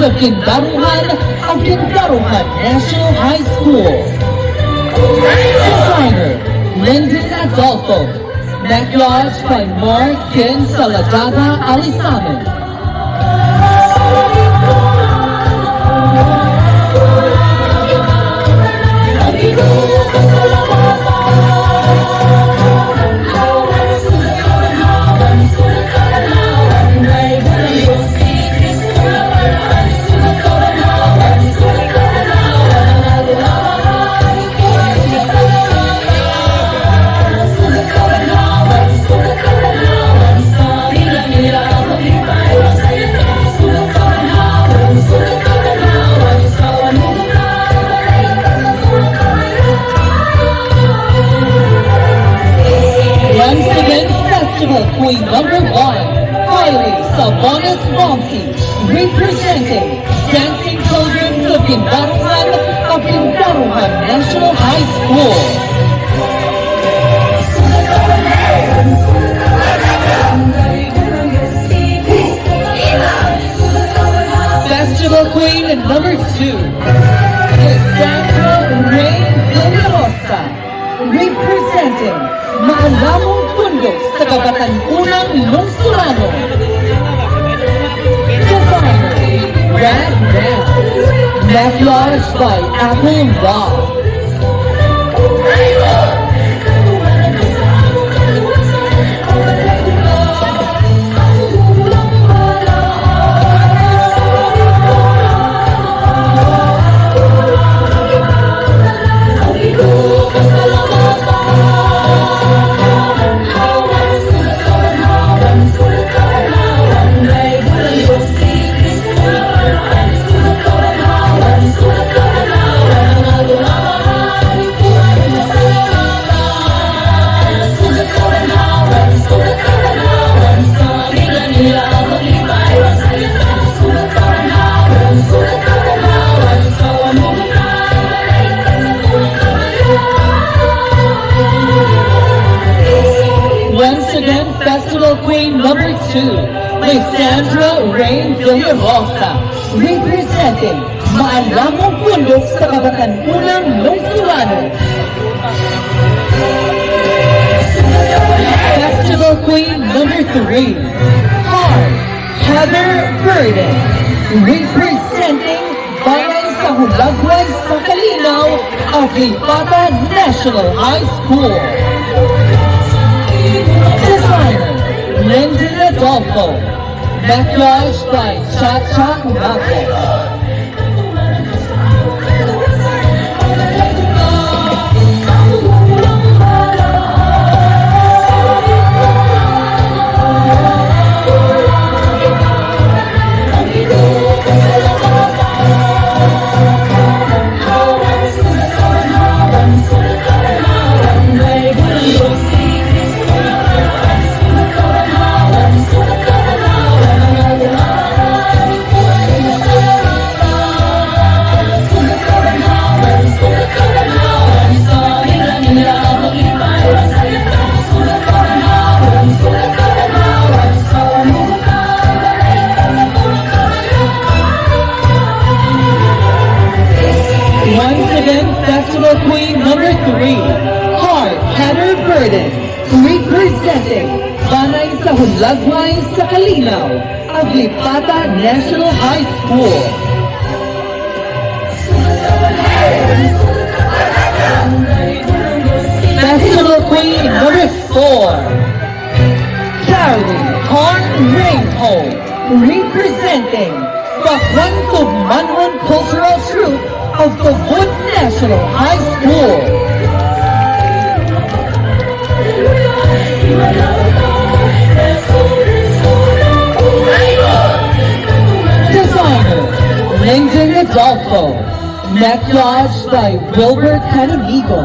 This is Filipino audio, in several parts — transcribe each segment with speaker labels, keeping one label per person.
Speaker 1: of Guindaruhan of Guindaruhan National High School. Designer, Lyndon Adolfo. Maquillage by Mark Ken Saladada Alisamen. Queen number 1, Kayleigh Walmsley, representing Dancing Pilgrims of Guindaruhan National High School. Festival Queen number 2, Lyssandra Raine Villarosa, representing Maalamong Pundok sa Kabatan-onang Lungsoranon. Designer, Red Dance. Maquillage by Apple Rock. Festival Queen number 2, Lyssandra Raine Villarosa, representing Maalamong Pundok sa Kabatan-onang Lungsoranon. Festival Queen number 3, Heather Burden, representing Banay sa Hulagway sa Kalinaw of Lipata National High School. Designer, Lyndon Adolfo. Maquillage by Cha-Cha Mako. Festival Queen number 3, Heather Burden, representing Banay sa Hulagway sa Kalinaw of Lipata National High School. Festival Queen number 4, Reinhold, representing PaCuanTubManhon Cultural Troupe of Tubod National High School. Designer, Lyndon Adolfo. Maquillage by Wilbert Canamigo.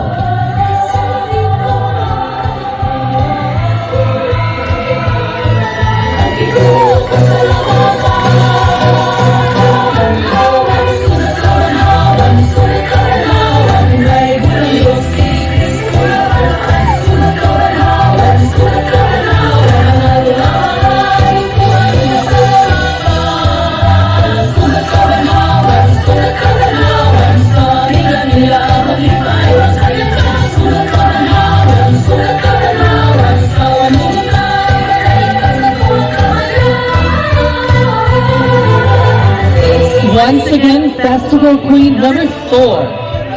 Speaker 1: again, Festival Queen number 4,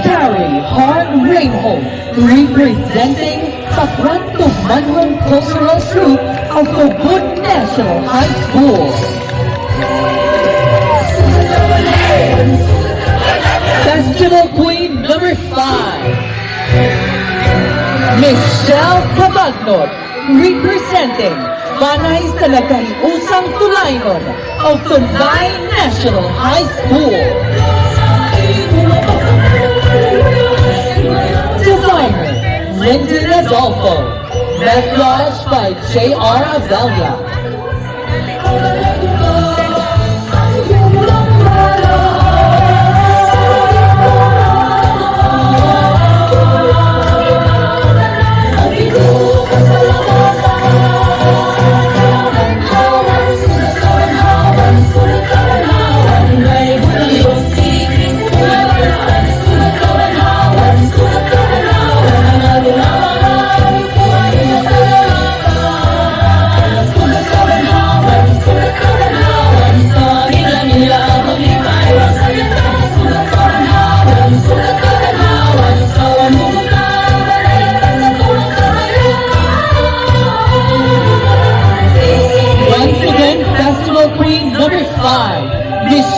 Speaker 1: Karrie Reinhold, representing PaCuanTubManhon Cultural Troupe of Tubod National High School. Festival Queen number 5, Sugat Kabanhawan, representing Banay sa nagkahiusang Tulainon of Banay National High School. Designer, Lyndon Adolfo, Maquillage by J.R. Avelia.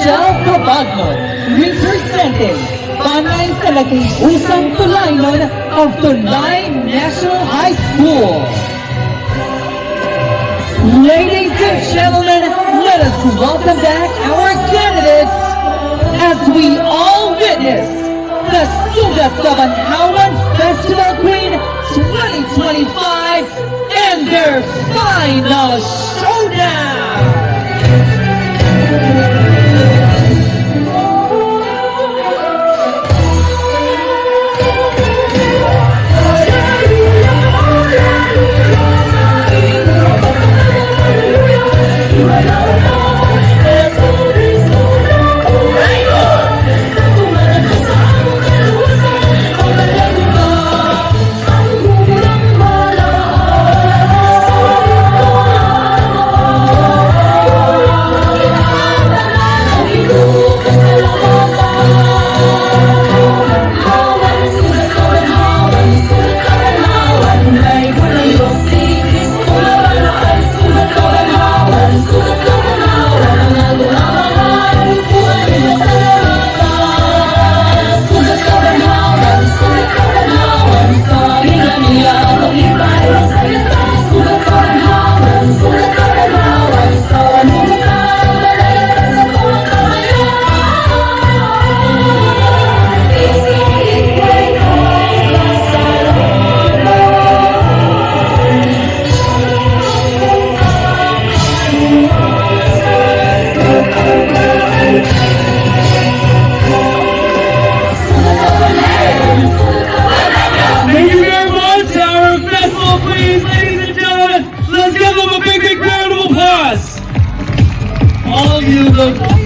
Speaker 1: Sugat Kabanhawan, representing Banay sa nagkahiusang Tulainon of Banay National High School. Ladies and gentlemen, let us welcome back our candidates as we all witness the Sugat Kabanhawan Festival Queen 2025 and their final showdown.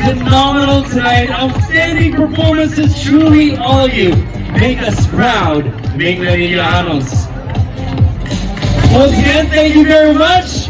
Speaker 2: Phenomenal tonight, outstanding performances, truly all of you make us proud, Minglanilla. Once again, thank you very much.